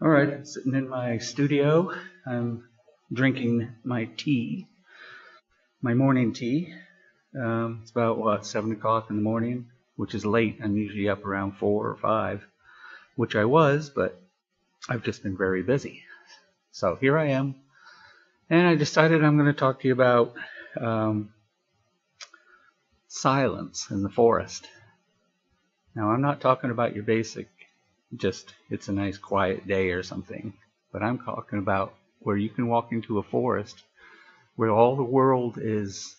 All right, sitting in my studio. I'm drinking my tea, my morning tea. It's about 7 o'clock in the morning, which is late. I'm usually up around 4 or 5, which I was, but I've just been very busy. So here I am, and I decided I'm going to talk to you about silence in the forest. Now, I'm not talking about your basic, just it's a nice quiet day or something, but I'm talking about where you can walk into a forest where all the world is,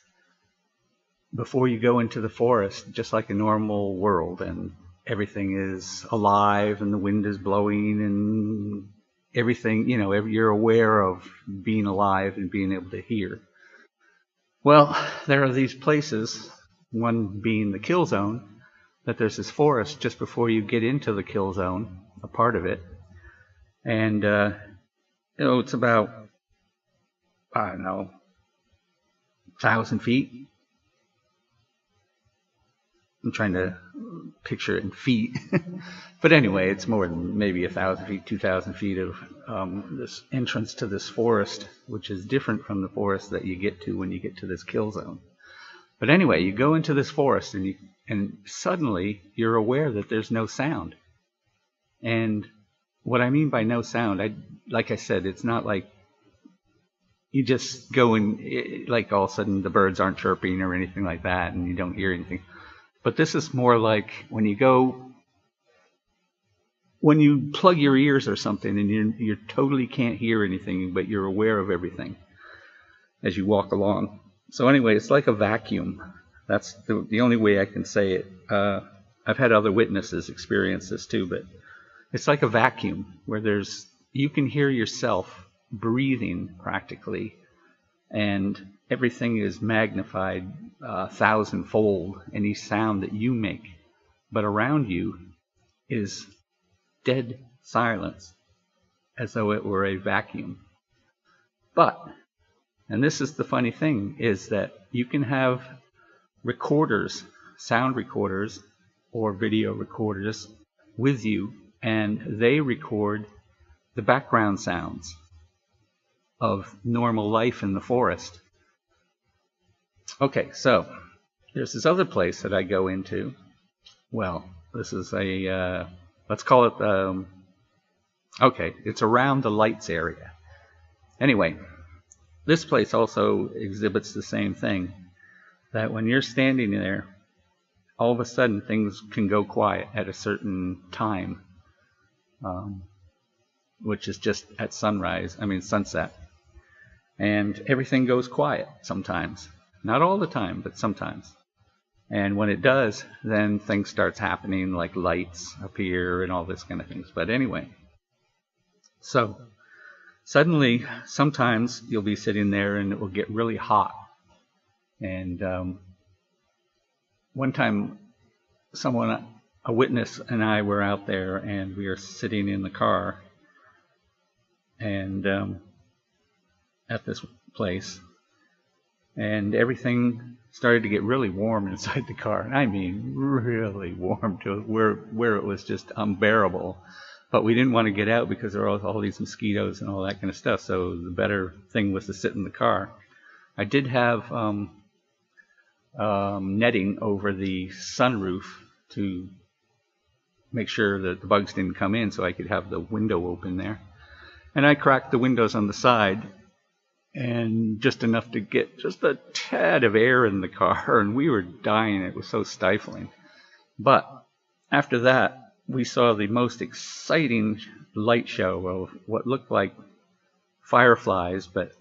before you go into the forest, just like a normal world, and everything is alive and the wind is blowing and everything, you're aware of being alive and being able to hear. Well, there are these places, one being the kill zone, that there's this forest just before you get into the kill zone, a part of it. And, it's about, I don't know, 1,000 feet. I'm trying to picture it in feet. But anyway, it's more than maybe 1,000 feet, 2,000 feet of this entrance to this forest, which is different from the forest that you get to when you get to this kill zone. But anyway, you go into this forest and suddenly you're aware that there's no sound. And what I mean by no sound, like I said, it's not like you just go and like all of a sudden the birds aren't chirping or anything like that and you don't hear anything. But this is more like when you plug your ears or something and you totally can't hear anything, but you're aware of everything as you walk along. So anyway, it's like a vacuum. That's the only way I can say it. I've had other witnesses experience this too, but it's like a vacuum where you can hear yourself breathing practically, and everything is magnified 1,000-fold, any sound that you make. But around you is dead silence, as though it were a vacuum. But, and this is the funny thing, is that you can have recorders, sound recorders, or video recorders with you, and they record the background sounds of normal life in the forest. Okay, so there's this other place that I go into. Well, this is let's call it, it's around the lights area. Anyway, this place also exhibits the same thing, that when you're standing there, all of a sudden things can go quiet at a certain time, which is just at sunset. And everything goes quiet sometimes. Not all the time, but sometimes. And when it does, then things starts happening, like lights appear and all this kind of things. But anyway, so suddenly, sometimes you'll be sitting there and it will get really hot. And one time, a witness and I were out there, and we were sitting in the car, and at this place, and everything started to get really warm inside the car. And I mean really warm to where it was just unbearable. But we didn't want to get out because there were all these mosquitoes and all that kind of stuff. So the better thing was to sit in the car. I did have netting over the sunroof to make sure that the bugs didn't come in, so I could have the window open there. And I cracked the windows on the side, and just enough to get just a tad of air in the car, and we were dying. It was so stifling. But after that, we saw the most exciting light show of what looked like fireflies, but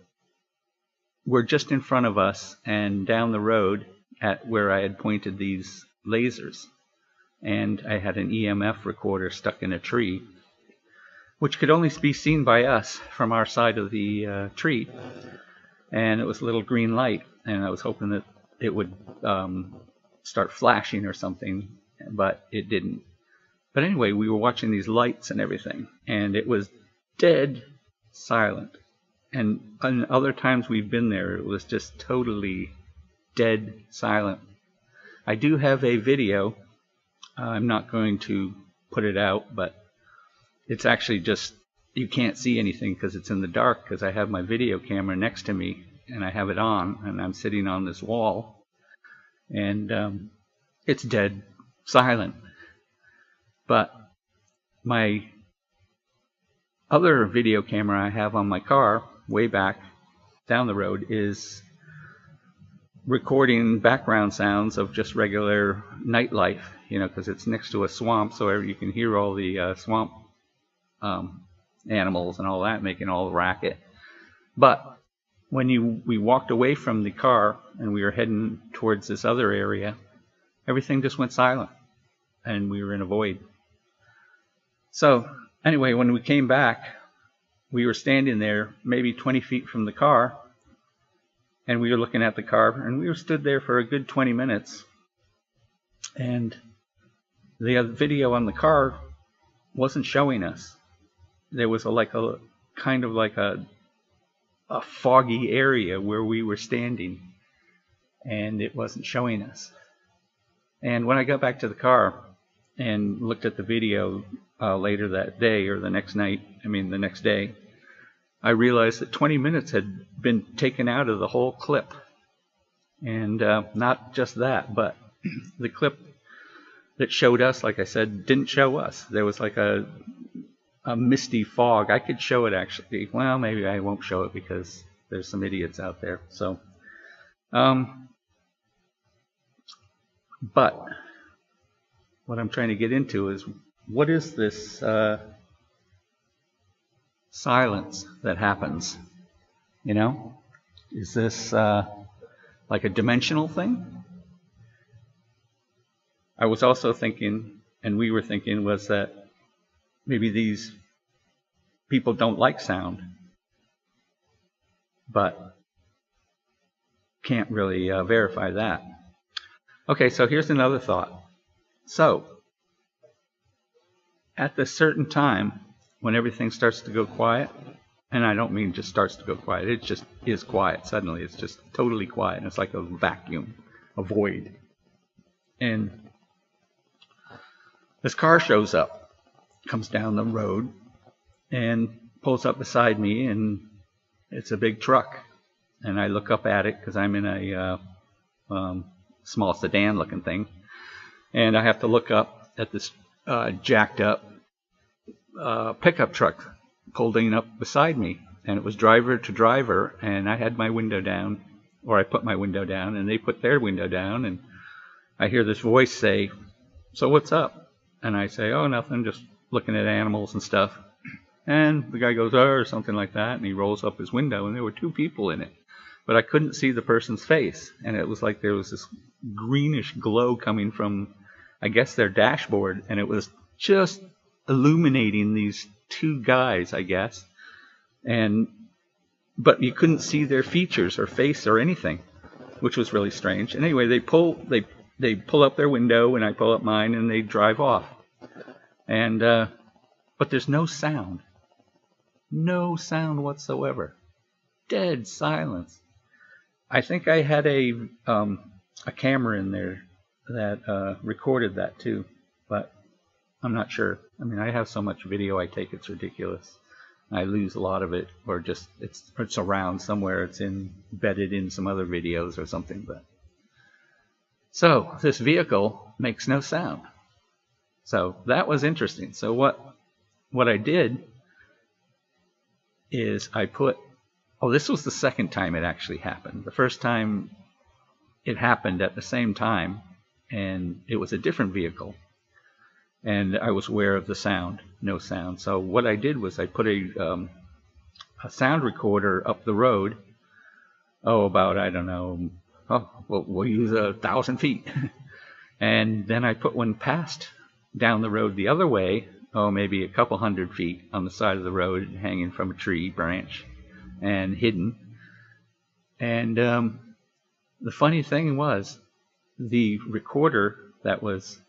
were just in front of us and down the road at where I had pointed these lasers. And I had an EMF recorder stuck in a tree, which could only be seen by us from our side of the tree. And it was a little green light, and I was hoping that it would start flashing or something, but it didn't. But anyway, we were watching these lights and everything, and it was dead silent. And other times we've been there, it was just totally dead silent. I do have a video. I'm not going to put it out, but it's actually just you can't see anything because it's in the dark, because I have my video camera next to me and I have it on and I'm sitting on this wall, and it's dead silent. But my other video camera I have on my car way back down the road is recording background sounds of just regular nightlife, because it's next to a swamp, so you can hear all the swamp animals and all that making all the racket. But when we walked away from the car and we were heading towards this other area, everything just went silent and we were in a void. So anyway, when we came back, we were standing there maybe 20 feet from the car, and we were looking at the car, and we were stood there for a good 20 minutes. And the video on the car wasn't showing us. There was a kind of like a foggy area where we were standing, and it wasn't showing us. And when I got back to the car and looked at the video later that day, or the next day, I realized that 20 minutes had been taken out of the whole clip. And not just that, but the clip that showed us, like I said, didn't show us. There was like a misty fog. I could show it actually. Well, maybe I won't show it because there's some idiots out there. So, but what I'm trying to get into is, what is this silence that happens? Is this like a dimensional thing? I was also thinking, and we were thinking, was that maybe these people don't like sound, but can't really verify that. Okay, so here's another thought. So, at this certain time, when everything starts to go quiet, and I don't mean just starts to go quiet, it just is quiet suddenly. It's just totally quiet, and it's like a vacuum, a void. And this car shows up, comes down the road, and pulls up beside me, and it's a big truck. And I look up at it because I'm in a small sedan-looking thing, and I have to look up at this jacked up pickup truck pulling up beside me, and it was driver to driver, and I had my window down, or I put my window down, and they put their window down, and I hear this voice say, "So what's up?" And I say, "Oh, nothing, just looking at animals and stuff." And the guy goes, "Oh," or something like that, and he rolls up his window, and there were two people in it, but I couldn't see the person's face, and it was like there was this greenish glow coming from, I guess, their dashboard, and it was just illuminating these two guys, I guess, but you couldn't see their features or face or anything, which was really strange. And anyway, they pull up their window, and I pull up mine, and they drive off. And but there's no sound whatsoever, dead silence. I think I had a camera in there that recorded that too, but I'm not sure. I mean, I have so much video I take, it's ridiculous. I lose a lot of it, or just it's around somewhere. It's embedded in some other videos or something. But so this vehicle makes no sound. So that was interesting. So what I did is I put. Oh, this was the second time it actually happened. The first time it happened at the same time, and it was a different vehicle. And I was aware of the sound, no sound. So what I did was I put a sound recorder up the road. About, I don't know, we'll use 1,000 feet. And then I put one past down the road the other way, maybe a couple 100 feet on the side of the road, hanging from a tree branch and hidden. And the funny thing was, the recorder that was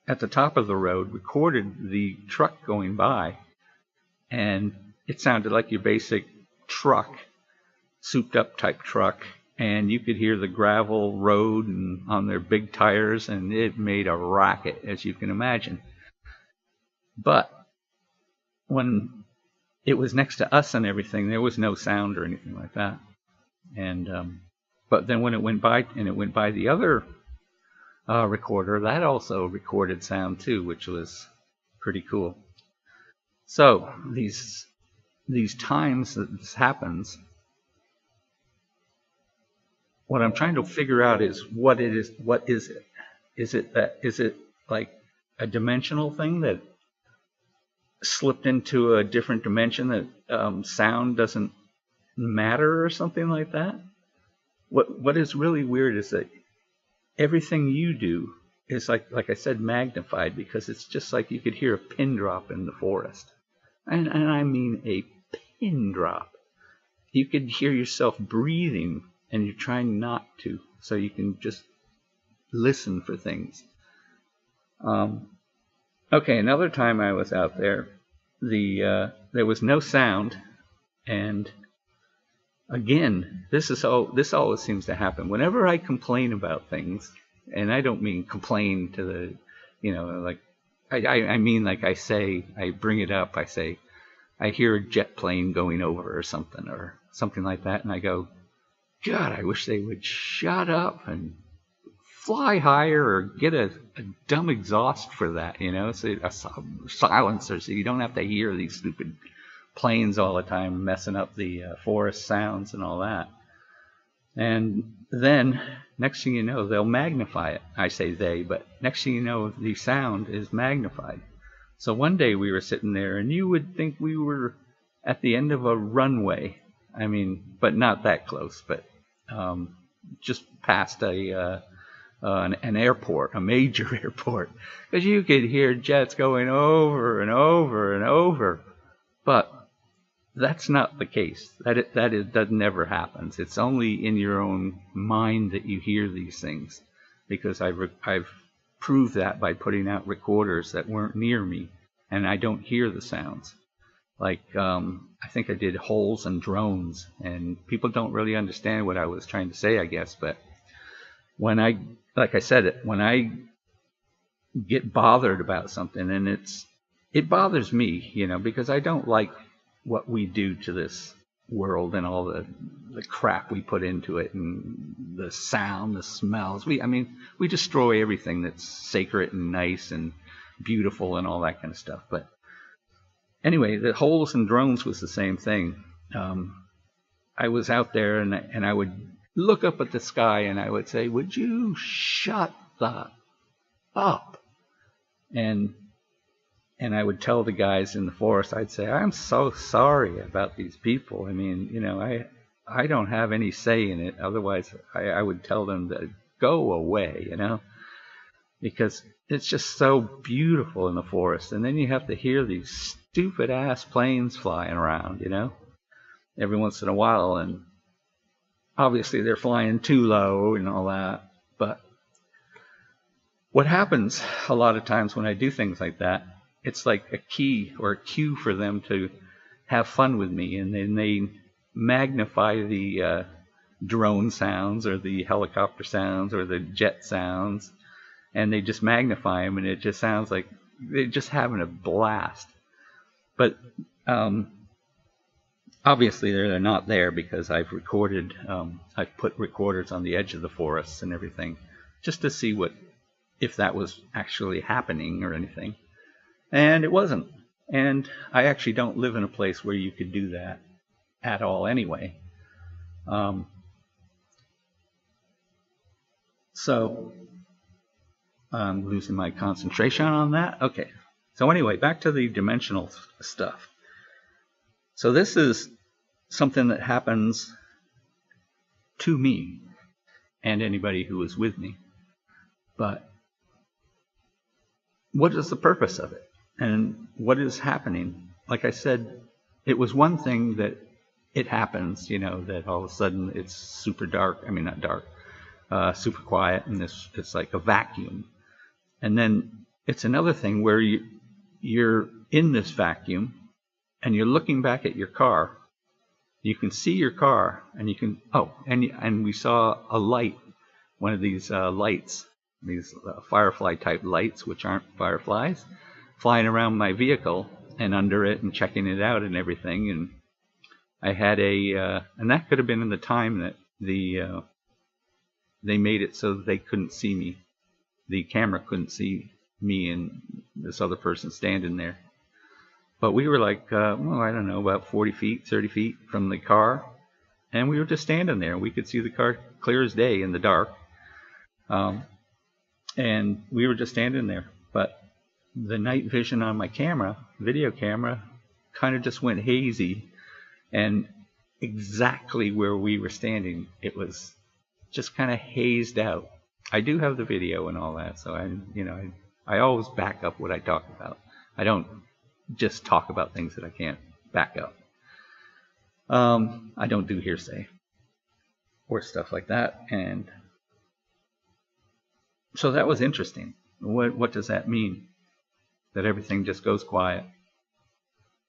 at the top of the road recorded the truck going by, and it sounded like your basic truck, souped up type truck, and you could hear the gravel road and on their big tires, and it made a racket, as you can imagine. But when it was next to us and everything, there was no sound or anything like that. And but then when it went by, and it went by the other recorder, that also recorded sound too, which was pretty cool. So these times that this happens, what I'm trying to figure out is what it is. What is it? Is it like a dimensional thing that slipped into a different dimension, that sound doesn't matter or something like that? What is really weird is that everything you do is like I said, magnified, because it's just like you could hear a pin drop in the forest. And I mean a pin drop. You could hear yourself breathing, and you're trying not to, so you can just listen for things. Okay, another time I was out there, there was no sound, and again, this always seems to happen whenever I complain about things, and I don't mean complain to the, like I mean, like I bring it up, I say I hear a jet plane going over or something like that, and I go, God, I wish they would shut up and fly higher, or get a dumb exhaust for that, so a silencer, so you don't have to hear these stupid planes all the time messing up the forest sounds and all that. And then next thing you know, they'll magnify it. I say they, but next thing you know, the sound is magnified. So one day we were sitting there, and you would think we were at the end of a runway. I mean, but not that close, but just past an airport, a major airport, because you could hear jets going over and over and over. But that's not the case. That never happens. It's only in your own mind that you hear these things, because I've proved that by putting out recorders that weren't near me, and I don't hear the sounds. Like I think I did holes and drones, and people don't really understand what I was trying to say, I guess. But when like I said, when I get bothered about something, and it bothers me, because I don't like what we do to this world and all the crap we put into it, and the sound, the smells. We destroy everything that's sacred and nice and beautiful and all that kind of stuff. But anyway, the holes and drones was the same thing. I was out there, and I would look up at the sky, and I would say, would you shut the up? And I would tell the guys in the forest, I'd say, I'm so sorry about these people. I mean, I don't have any say in it. Otherwise, I would tell them to go away, because it's just so beautiful in the forest. And then you have to hear these stupid ass planes flying around, every once in a while. And obviously they're flying too low and all that. But what happens a lot of times when I do things like that, it's like a key or a cue for them to have fun with me, and then they magnify the drone sounds or the helicopter sounds or the jet sounds, and they just magnify them, and it just sounds like they're just having a blast. But obviously they're not there, because I've put recorders on the edge of the forests and everything, just to see if that was actually happening or anything. And it wasn't. And I actually don't live in a place where you could do that at all anyway. So I'm losing my concentration on that. Okay. So anyway, back to the dimensional stuff. So this is something that happens to me and anybody who is with me. But what is the purpose of it? And what is happening? Like I said, it was one thing that it happens, that all of a sudden it's super dark. I mean, not dark, super quiet, and it's like a vacuum. And then it's another thing where you're in this vacuum, and you're looking back at your car. You can see your car, and you can and we saw a light, one of these lights, these firefly type lights, which aren't fireflies, flying around my vehicle. and under it and checking it out and everything. And I had and that could have been in the time that they made it so that they couldn't see me. The camera couldn't see me and this other person standing there. But we were like, well, I don't know, about 40 feet, 30 feet from the car. And we were just standing there. We could see the car clear as day in the dark. And we were just standing there. But the night vision on my camera, video camera, kind of just went hazy. And exactly where we were standing, it was just kind of hazed out. I do have the video and all that, so I always back up what I talk about. I don't just talk about things that I can't back up. I don't do hearsay or stuff like that, and so that was interesting. What does that mean? That everything just goes quiet?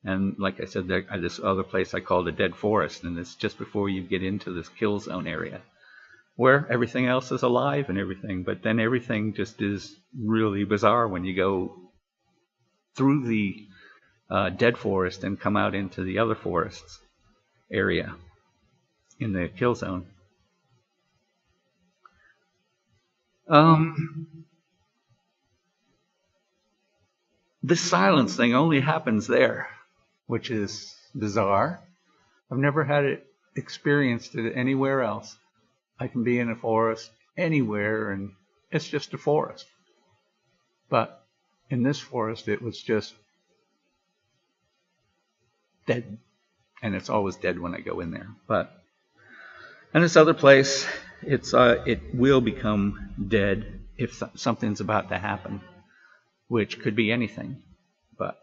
And like I said, this other place I call the Dead Forest, and it's just before you get into this kill zone area, where everything else is alive and everything, but then everything just is really bizarre when you go through the Dead Forest and come out into the other forests area in the kill zone. This silence thing only happens there, which is bizarre. I've never had it experienced it anywhere else. I can be in a forest anywhere and it's just a forest. But in this forest it was just dead. And it's always dead when I go in there. But in this other place, it will become dead if something's about to happen, which could be anything. But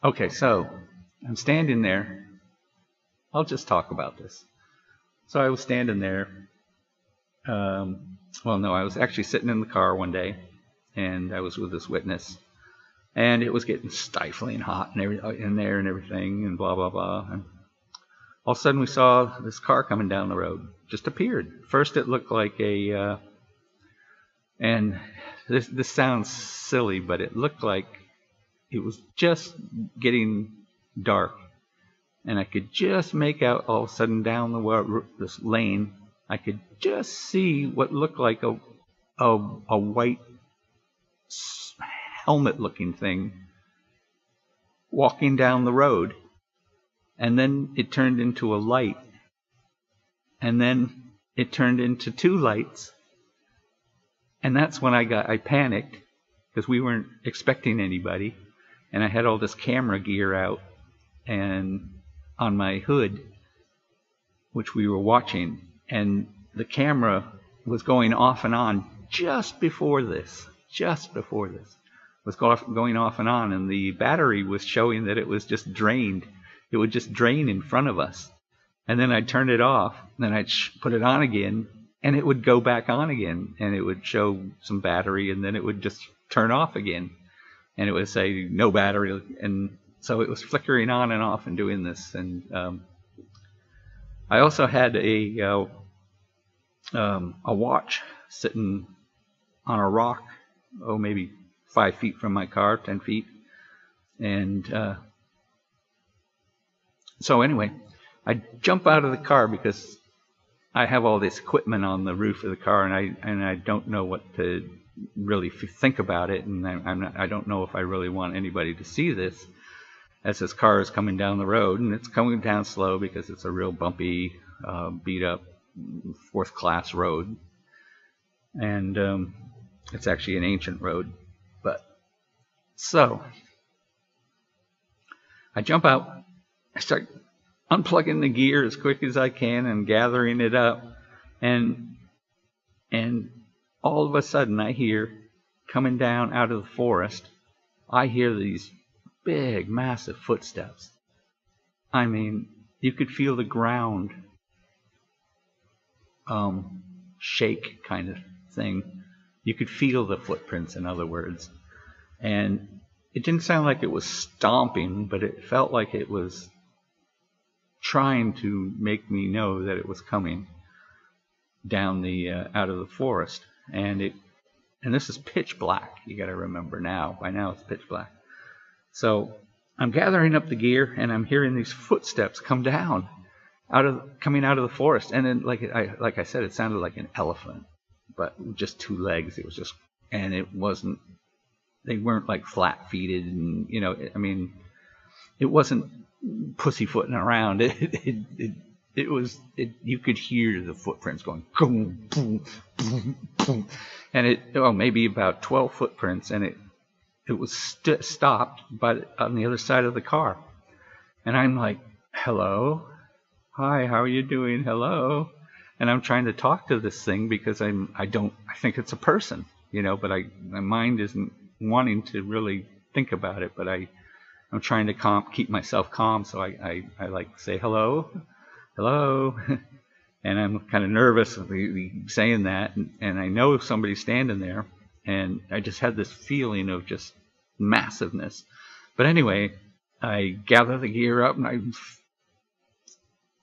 okay, so I'm standing there. I'll just talk about this. So I was standing there. Well, no, I was actually sitting in the car one day, and I was with this witness, and it was getting stifling hot and in there and everything, and blah blah blah. And all of a sudden, we saw this car coming down the road. Just appeared. First, it looked like and this sounds silly, but it looked like it was just getting dark. And I could just make out all of a sudden down this lane, I could just see what looked like a white helmet-looking thing walking down the road. And then it turned into a light. And then it turned into two lights. And that's when I panicked, because we weren't expecting anybody. And I had all this camera gear out and on my hood, which we were watching, and the camera was going off and on just before this was going off and on, and the battery was showing that it was just drained. It would just drain in front of us, and then I'd turn it off, and then I'd put it on again, and it would go back on again, and it would show some battery, and then it would just turn off again, and it would say no battery, and so it was flickering on and off and doing this. And I also had a watch sitting on a rock, maybe 5 feet from my car, 10 feet. And so anyway, I jump out of the car because I have all this equipment on the roof of the car, and I don't know what to really think about it, and I don't know if I really want anybody to see this. As this car is coming down the road, and it's coming down slow because it's a real bumpy, beat up, fourth class road. And it's actually an ancient road. But so I jump out, I start unplugging the gear as quick as I can and gathering it up, and all of a sudden I hear, coming down out of the forest, I hear these big, massive footsteps. I mean, you could feel the ground shake, kind of thing. You could feel the footprints, in other words. And it didn't sound like it was stomping, but it felt like it was trying to make me know that it was coming down the out of the forest. And this is pitch black. You got to remember now. By now it's pitch black. So I'm gathering up the gear, and I'm hearing these footsteps come down, coming out of the forest. And then, like I said, it sounded like an elephant, but just two legs. It was just, and it wasn't. They weren't like flat-feeted, and I mean, it wasn't pussyfooting around. It was. You could hear the footprints going boom, boom, boom, boom, and maybe about 12 footprints, and it was stopped on the other side of the car. And I'm like, hello, hi, how are you doing? Hello. And I'm trying to talk to this thing because I think it's a person, but my mind isn't wanting to really think about it, but I'm trying to keep myself calm. So I like say, hello, hello. And I'm kind of nervous saying that. And I know somebody's standing there. And I just had this feeling of just massiveness. But anyway, I gather the gear up and I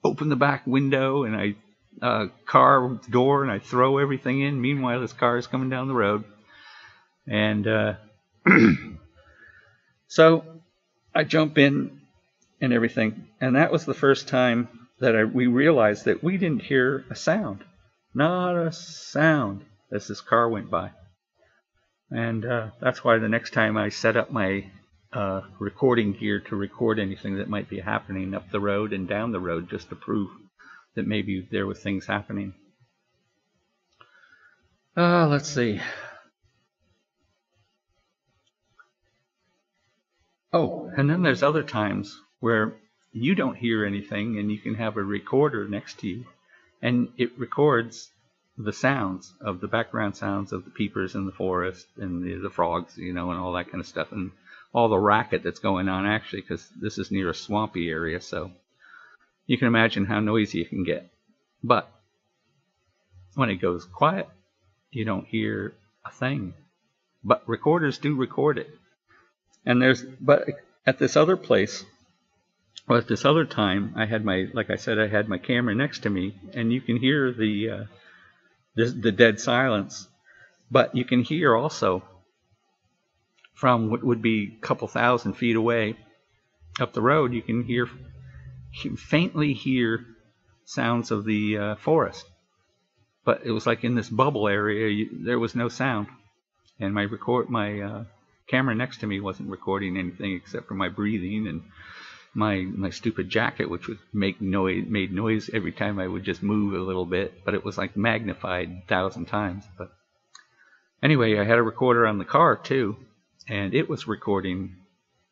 open the back window and car door, and I throw everything in. Meanwhile, this car is coming down the road. And so I jump in and everything. And that was the first time that we realized that we didn't hear a sound. Not a sound as this car went by. And that's why the next time I set up my recording gear to record anything that might be happening up the road and down the road, just to prove that maybe there were things happening. Let's see. Oh, and then there's other times where you don't hear anything and you can have a recorder next to you, and it records the sounds of the background sounds of the peepers in the forest and the frogs, and all that kind of stuff, and all the racket that's going on, actually, because this is near a swampy area, so you can imagine how noisy it can get. But when it goes quiet, you don't hear a thing. But recorders do record it. But at this other place, or at this other time, like I said, I had my camera next to me, and you can hear the dead silence. But you can hear also from what would be a couple thousand feet away up the road, you can faintly hear sounds of the forest. But it was like in this bubble area, there was no sound. And my camera next to me wasn't recording anything except for my breathing and my stupid jacket, which would made noise every time I would just move a little bit, but it was like magnified 1,000 times. But anyway, I had a recorder on the car too, and it was recording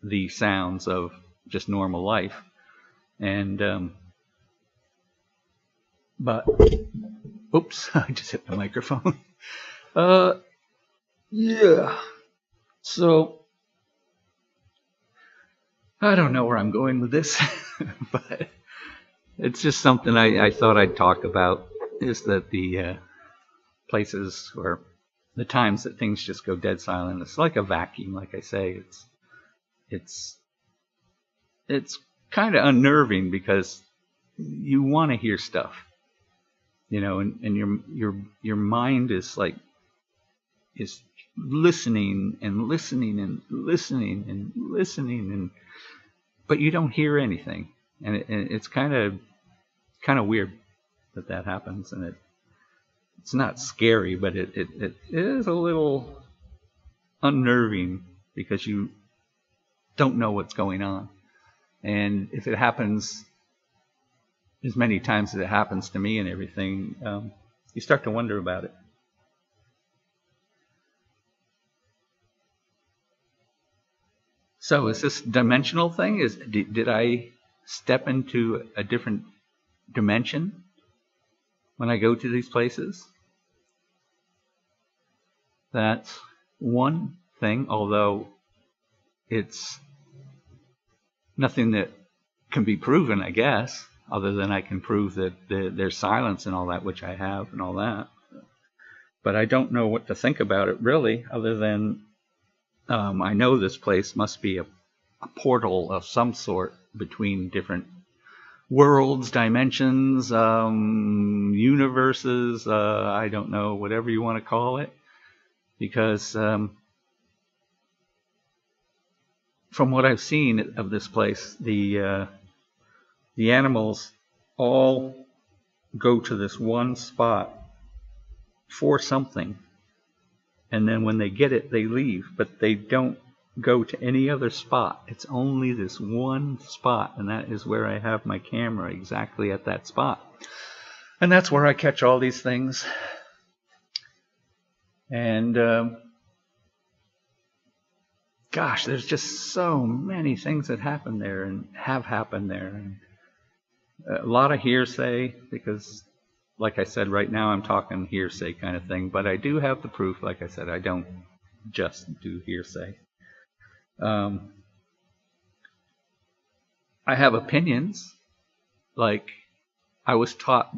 the sounds of just normal life. And but oops, I just hit the microphone. Yeah. So I don't know where I'm going with this, but it's just something I thought I'd talk about, is that the places or the times that things just go dead silent. It's like a vacuum, like I say. It's kind of unnerving because you want to hear stuff, and your mind is listening and listening and listening and listening, but you don't hear anything, and it's kind of weird that happens, and it's not scary, but it is a little unnerving because you don't know what's going on, and if it happens as many times as it happens to me and everything, you start to wonder about it. So is this dimensional thing? Did I step into a different dimension when I go to these places? That's one thing, although it's nothing that can be proven, I guess, other than I can prove that there's silence and all that, which I have and all that. But I don't know what to think about it, really, other than I know this place must be a portal of some sort between different worlds, dimensions, universes, I don't know, whatever you want to call it. Because from what I've seen of this place, the animals all go to this one spot for something, and then when they get it, they leave, but they don't go to any other spot. It's only this one spot, and that is where I have my camera, exactly at that spot. And that's where I catch all these things. And gosh, there's just so many things that happen there and have happened there. And a lot of hearsay, because like I said, right now I'm talking hearsay kind of thing, but I do have the proof. Like I said, I don't just do hearsay. I have opinions. Like, I was taught,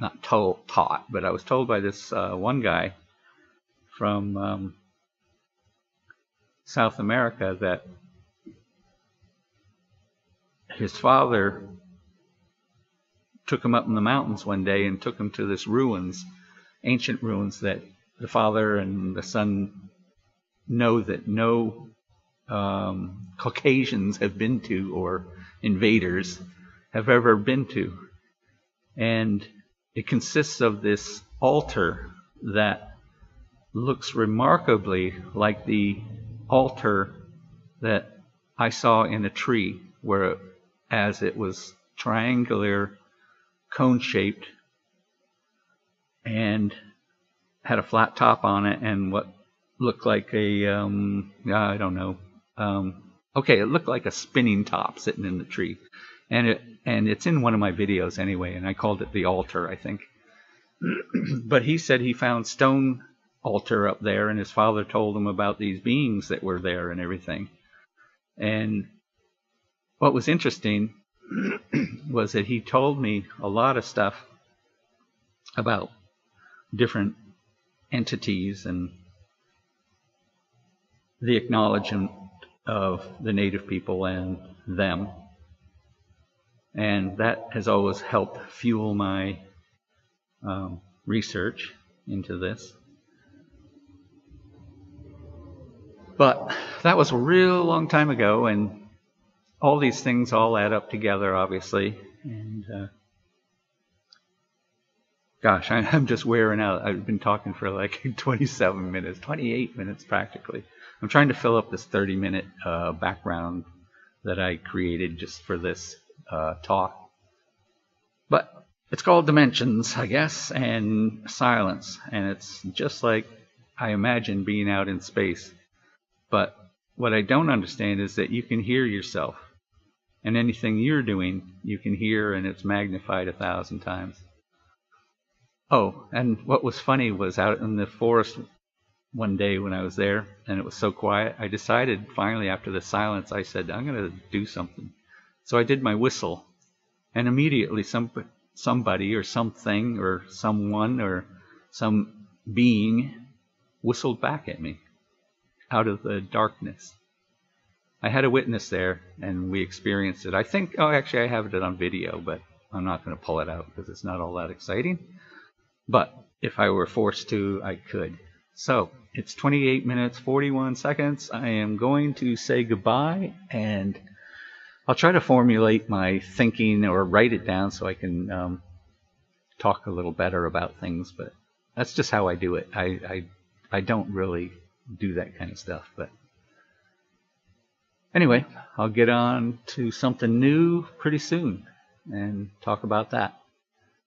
not taught, but I was told by this one guy from South America that his father took him up in the mountains one day and took him to this ruins, ancient ruins that the father and the son know that no Caucasians have been to, or invaders have ever been to. And it consists of this altar that looks remarkably like the altar that I saw in a tree, where as it was triangular, cone-shaped, and had a flat top on it, and what looked like a I don't know. Okay, it looked like a spinning top sitting in the tree, and it's in one of my videos anyway, and I called it the altar, I think. But he said he found stone altar up there, and his father told him about these beings that were there and everything. And what was interesting was that he told me a lot of stuff about different entities and the acknowledgement of the native people and them. And that has always helped fuel my research into this. But that was a real long time ago, and all these things all add up together, obviously. And gosh, I'm just wearing out. I've been talking for like 27 minutes, 28 minutes practically. I'm trying to fill up this 30-minute background that I created just for this talk. But it's called Dimensions, I guess, and silence. And it's just like I imagine being out in space. But what I don't understand is that you can hear yourself. And anything you're doing, you can hear, and it's magnified 1,000 times. Oh, and what was funny was out in the forest one day when I was there, and it was so quiet, I decided finally after the silence, I said, I'm going to do something. So I did my whistle, and immediately somebody or something or someone or some being whistled back at me out of the darkness. I had a witness there, and we experienced it. I think, actually I have it on video, but I'm not going to pull it out because it's not all that exciting. But if I were forced to, I could. So, it's 28 minutes, 41 seconds. I am going to say goodbye, and I'll try to formulate my thinking or write it down so I can talk a little better about things, but that's just how I do it. I don't really do that kind of stuff, but anyway, I'll get on to something new pretty soon and talk about that.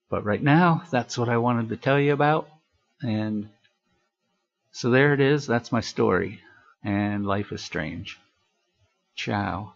But right now, that's what I wanted to tell you about, and so there it is. That's my story, and life is strange. Ciao.